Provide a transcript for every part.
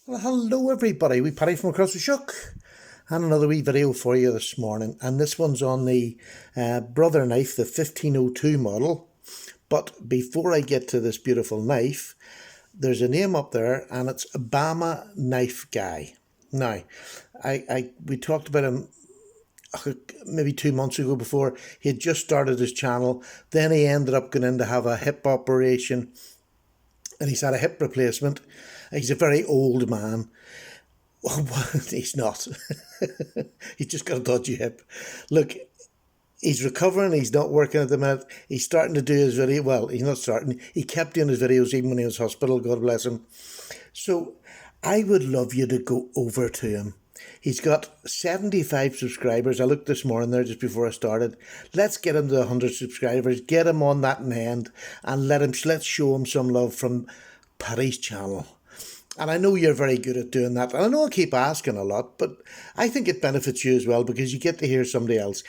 Well, hello everybody, we Paddy from across the Shook, and another wee video for you this morning, and this one's on the brother knife, the 1502 model. But before I get to this beautiful knife, there's a name up there, and it's Bamaknifeguy. Now, we talked about him maybe 2 months ago. Before he had just started his channel, then he ended up going in to have a hip operation, and he's had a hip replacement. He's a very old man. Well, he's not. He's just got a dodgy hip. Look, he's recovering. He's not working at the minute. He's starting to do his video. Well, he's not starting. He kept doing his videos even when he was in hospital. God bless him. So I would love you to go over to him. He's got 75 subscribers. I looked this morning there just before I started. Let's get him to 100 subscribers. Get him on that end and let's show him some love from Paddy's channel. And I know you're very good at doing that. And I know I keep asking a lot, but I think it benefits you as well because you get to hear somebody else.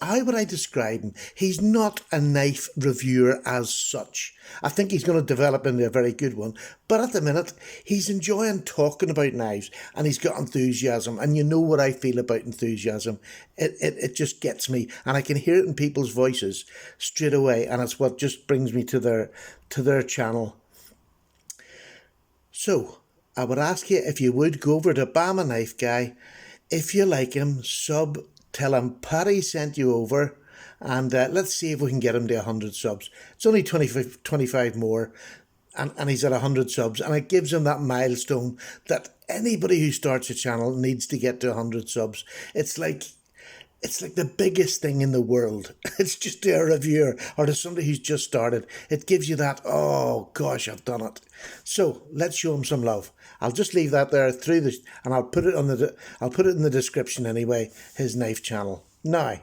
How would I describe him? He's not a knife reviewer as such. I think he's going to develop into a very good one. But at the minute, he's enjoying talking about knives and he's got enthusiasm. And you know what I feel about enthusiasm. It just gets me. And I can hear it in people's voices straight away. And it's what just brings me to their channel. So, I would ask you if you would go over to Bamaknifeguy. If you like him, sub, tell him Paddy sent you over, and let's see if we can get him to 100 subs. It's only 25 more, and he's at 100 subs, and it gives him that milestone that anybody who starts a channel needs to get to 100 subs. It's like the biggest thing in the world. It's just to a reviewer or to somebody who's just started. It gives you that, oh gosh, I've done it. So let's show him some love. I'll just leave that there through this, and I'll put it in the description anyway. His knife channel. Now,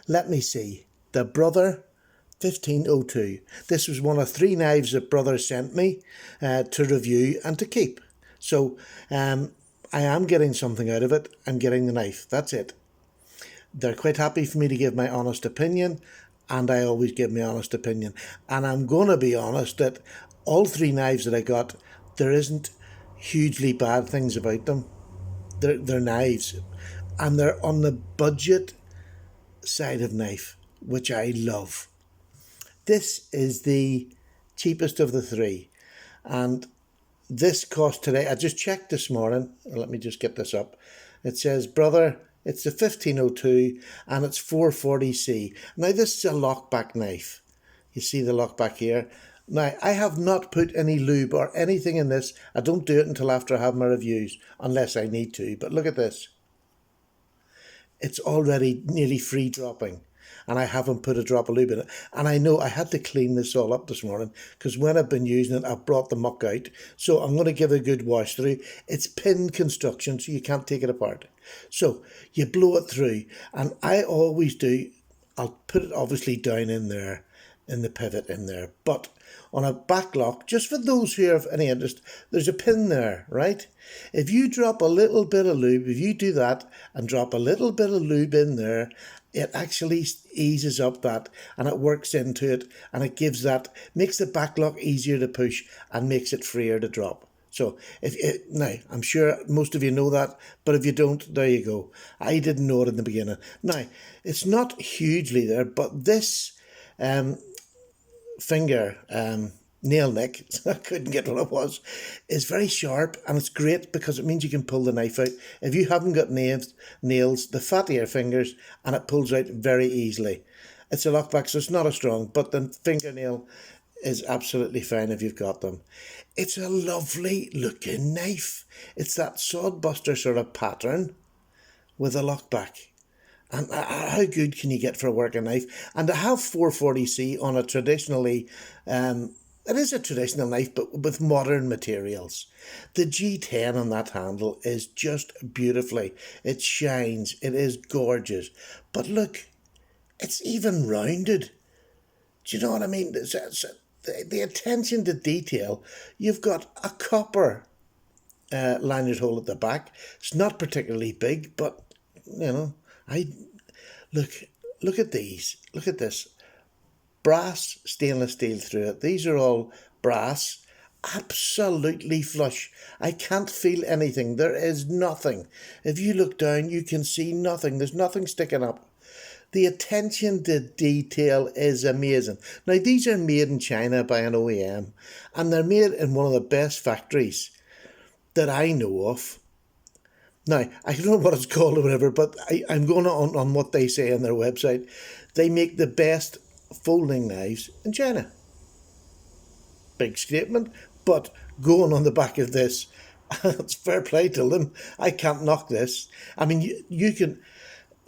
let me see. The Brother 1502. This was one of 3 knives that Brother sent me to review and to keep. So I am getting something out of it. I'm getting the knife. That's it. They're quite happy for me to give my honest opinion, and I always give my honest opinion. And I'm going to be honest that all 3 knives that I got, there isn't hugely bad things about them. They're knives, and they're on the budget side of knife, which I love. This is the cheapest of the 3, and this cost today, I just checked this morning, let me just get this up. It says, Brother, it's the 1502 and it's 440C. Now this is a lockback knife. You see the lockback here. Now I have not put any lube or anything in this. I don't do it until after I have my reviews, unless I need to. But look at this. It's already nearly free dropping. And I haven't put a drop of lube in it. And I know I had to clean this all up this morning because when I've been using it, I've brought the muck out. So I'm going to give it a good wash through. It's pin construction, so you can't take it apart. So you blow it through. And I always do, I'll put it obviously down in there, in the pivot in there. But on a back lock, just for those who have any interest, there's a pin there, right? If you drop a little bit of lube, if you do that and drop a little bit of lube in there, it actually eases up that and it works into it and it gives that, makes the back lock easier to push and makes it freer to drop. So now, I'm sure most of you know that, but if you don't, there you go. I didn't know it in the beginning. Now, it's not hugely there, but this finger nail nick, I couldn't get what it was, is very sharp, and it's great because it means you can pull the knife out. If you haven't got nails, the fattier fingers, and it pulls out very easily. It's a lockback, so it's not as strong, but the fingernail is absolutely fine if you've got them. It's a lovely looking knife. It's that sodbuster sort of pattern with a lockback. And how good can you get for a working knife? And to have 440C on a traditionally, it is a traditional knife, but with modern materials. The G10 on that handle is just beautifully. It shines. It is gorgeous. But look, it's even rounded. Do you know what I mean? The attention to detail. You've got a copper lanyard hole at the back. It's not particularly big, but, you know, look at these. Look at this. Brass stainless steel through it. These are all brass, absolutely flush. I can't feel anything. There is nothing. If you look down, you can see nothing. There's nothing sticking up. The attention to detail is amazing. Now, these are made in China by an OEM, and they're made in one of the best factories that I know of. Now, I don't know what it's called or whatever, but I'm going on what they say on their website. They make the best folding knives in China. Big statement, but going on the back of this, it's fair play to them. I can't knock this. I mean, you can.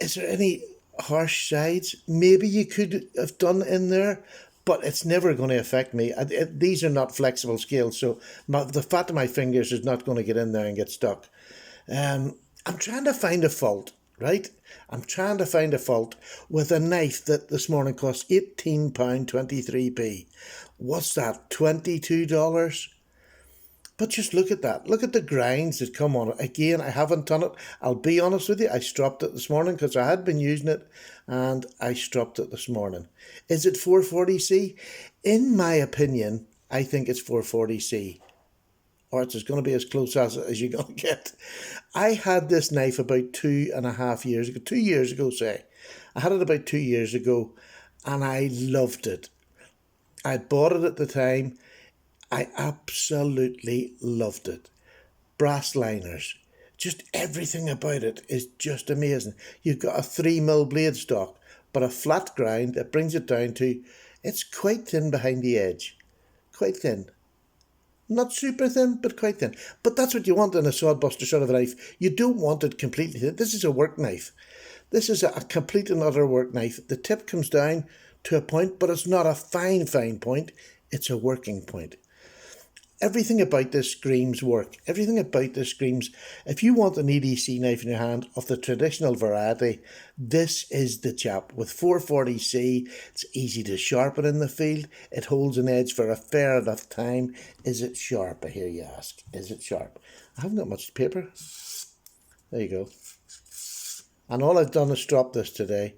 Is there any harsh sides? Maybe you could have done in there, but it's never going to affect me. These are not flexible scales, so the fat of my fingers is not going to get in there and get stuck. I'm trying to find a fault, right? I'm trying to find a fault with a knife that this morning cost £18.23p. What's that, $22? But just look at that. Look at the grinds that come on it. Again, I haven't done it. I'll be honest with you, I stropped it this morning because I had been using it and I stropped it this morning. Is it 440C? In my opinion, I think it's 440C. Or it's going to be as close as you're going to get. I had this knife about 2.5 years ago, 2 years ago, say. I had it about 2 years ago and I loved it. I bought it at the time. I absolutely loved it. Brass liners. Just everything about it is just amazing. You've got a 3mm blade stock, but a flat grind that brings it down to, it's quite thin behind the edge. Quite thin. Not super thin, but quite thin. But that's what you want in a sawbuster sort of a knife. You don't want it completely thin. This is a work knife. This is a complete and utter work knife. The tip comes down to a point, but it's not a fine point. It's a working point. Everything about this screams work. Everything about this screams, if you want an EDC knife in your hand of the traditional variety, this is the chap. With 440C, it's easy to sharpen in the field. It holds an edge for a fair enough time. Is it sharp, I hear you ask? Is it sharp? I haven't got much paper. There you go. And all I've done is drop this today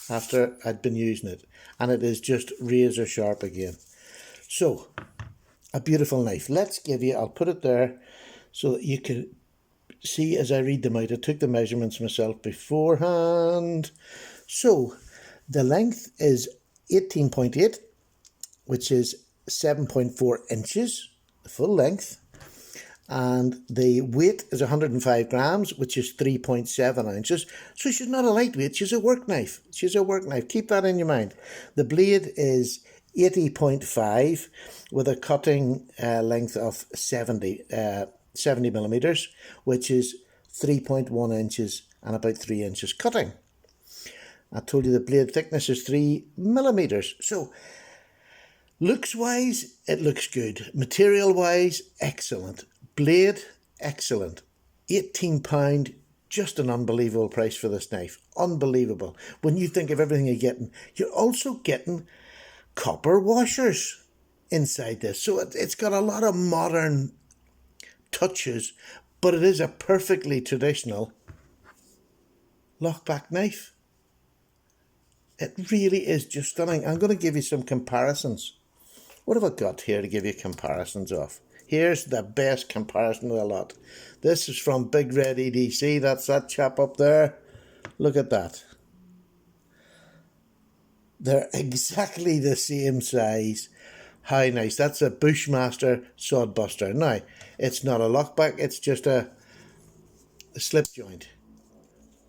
after I'd been using it. And it is just razor sharp again. So, a beautiful knife. Let's give you, I'll put it there so that you can see as I read them out. I took the measurements myself beforehand. So the length is 18.8, which is 7.4 inches, the full length. And the weight is 105 grams, which is 3.7 ounces. So she's not a lightweight, she's a work knife. She's a work knife. Keep that in your mind. The blade is 80.5 with a cutting length of 70 millimeters, which is 3.1 inches and about 3 inches cutting. I told you the blade thickness is 3 millimeters. So looks wise, it looks good. Material wise, excellent. Blade, excellent. £18, just an unbelievable price for this knife. Unbelievable. When you think of everything you're also getting copper washers inside this. So it's got a lot of modern touches, but it is a perfectly traditional lockback knife. It really is just stunning. I'm going to give you some comparisons. What have I got here to give you comparisons of? Here's the best comparison of the lot. This is from Big Red EDC. That's that chap up there. Look at that. They're exactly the same size. How nice. That's a Bushmaster Sodbuster. Now, it's not a lockback, it's just a slip joint.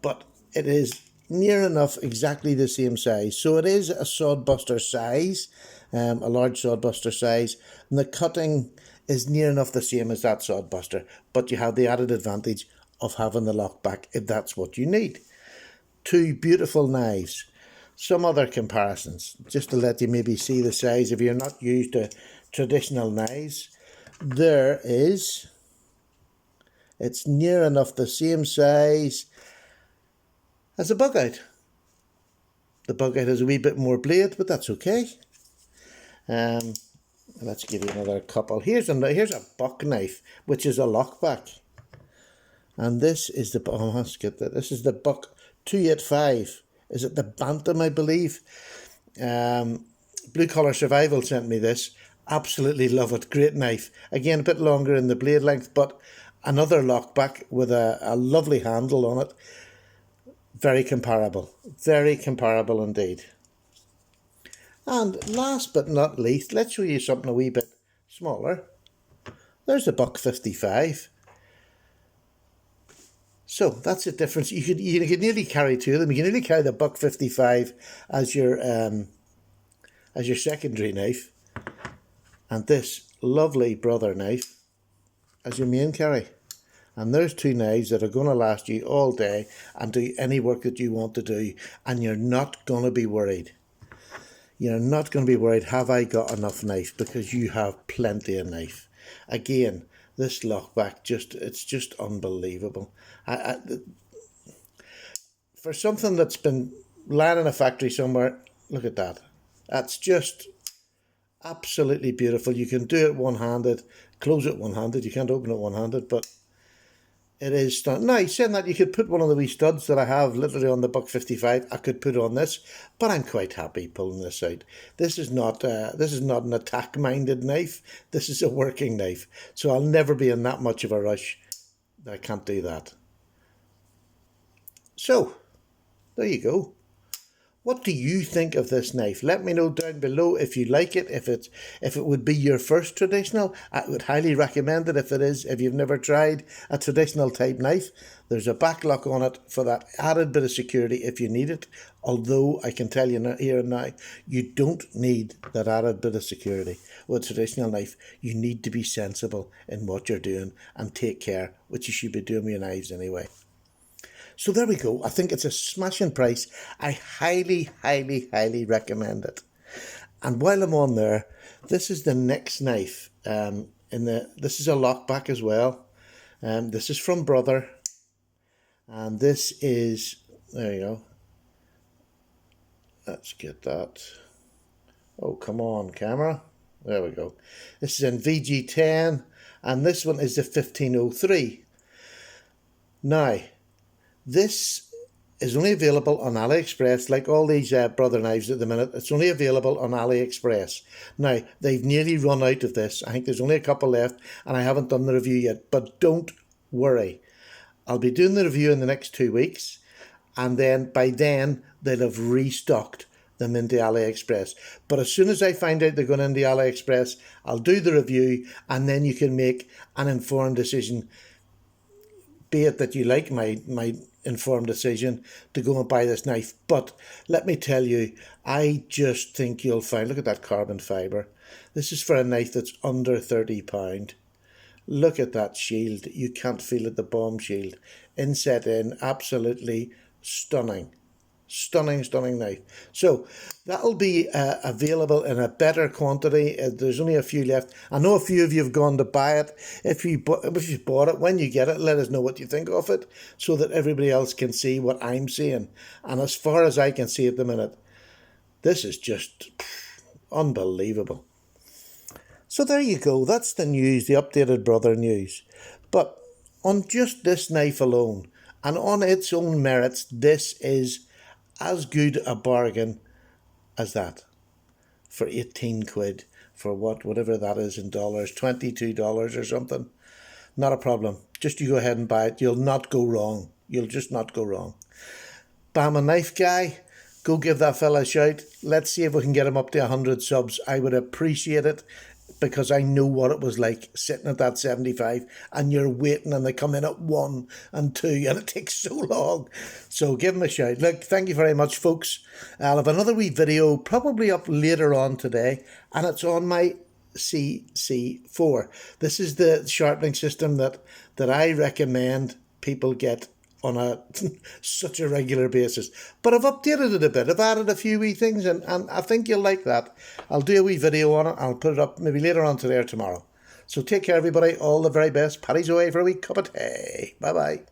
But it is near enough exactly the same size. So it is a Sodbuster size, a large Sodbuster size. And the cutting is near enough the same as that Sodbuster. But you have the added advantage of having the lockback if that's what you need. Two beautiful knives. Some other comparisons, just to let you maybe see the size if you're not used to traditional knives. It's near enough the same size as a bug out. The bug out has a wee bit more blade, but that's okay. Let's give you another couple. Here's a buck knife, which is a lockback. And this is let's get that. This is the Buck 285. Is it the Bantam, I believe? Blue Collar Survival sent me this. Absolutely love it. Great knife. Again, a bit longer in the blade length, but another lockback with a lovely handle on it. Very comparable. Very comparable indeed. And last but not least, let's show you something a wee bit smaller. There's the Buck 55. So that's the difference. You could nearly carry two of them. You can nearly carry the Buck 55 as your secondary knife, and this lovely brother knife as your main carry. And there's two knives that are going to last you all day and do any work that you want to do, and you're not going to be worried. You're not going to be worried, have I got enough knife? Because you have plenty of knife. Again, this lockback, it's just unbelievable. For something that's been lying in a factory somewhere, look at that. That's just absolutely beautiful. You can do it one-handed, close it one-handed. You can't open it one-handed, but it is stunning. Now, saying that, you could put one of the wee studs that I have literally on the Buck 55. I could put on this, but I'm quite happy pulling this out. This is not an attack-minded knife. This is a working knife, so I'll never be in that much of a rush. I can't do that. So, there you go. What do you think of this knife? Let me know down below if you like it, if it would be your first traditional. I would highly recommend it if you've never tried a traditional type knife. There's a back lock on it for that added bit of security if you need it. Although I can tell you here and now, you don't need that added bit of security with a traditional knife. You need to be sensible in what you're doing and take care, which you should be doing with your knives anyway. So there we go. I think it's a smashing price. I highly, highly, highly recommend it. And while I'm on there, this is the next knife. This is a lockback as well. This is from Brother. And this is, there you go. Let's get that. Oh, come on, camera. There we go. This is in VG10. And this one is the 1503. Now, this is only available on AliExpress, like all these Brother knives at the minute. It's only available on AliExpress. Now, they've nearly run out of this. I think there's only a couple left, and I haven't done the review yet. But don't worry. I'll be doing the review in the next 2 weeks, and then by then, they'll have restocked them into AliExpress. But as soon as I find out they're going into AliExpress, I'll do the review, and then you can make an informed decision, be it that you like my informed decision to go and buy this knife. But let me tell you, I just think you'll find, look at that carbon fibre. This is for a knife that's under £30. Look at that shield. You can't feel it, the bomb shield. Inset in, absolutely stunning. Stunning, stunning knife. So that'll be available in a better quantity. There's only a few left. I know a few of you have gone to buy it. If you bought it, when you get it, let us know what you think of it, so that everybody else can see what I'm seeing. And as far as I can see at the minute, this is just unbelievable. So there you go. That's the news, the updated Brother news. But on just this knife alone, and on its own merits, this is as good a bargain as that for 18 quid for whatever that is in dollars, $22 or something. Not a problem. Just you go ahead and buy it. You'll not go wrong. You'll just not go wrong. Bamaknifeguy, go give that fella a shout. Let's see if we can get him up to 100 subs. I would appreciate it, because I know what it was like sitting at that 75 and you're waiting and they come in at 1 and 2 and it takes so long. So give them a shout. Look, thank you very much, folks. I'll have another wee video probably up later on today, and it's on my CC4. This is the sharpening system that I recommend people get on such a regular basis. But I've updated it a bit. I've added a few wee things, and I think you'll like that. I'll do a wee video on it. I'll put it up maybe later on today or tomorrow. So take care, everybody. All the very best. Paddy's away for a wee cup of tea. Bye-bye.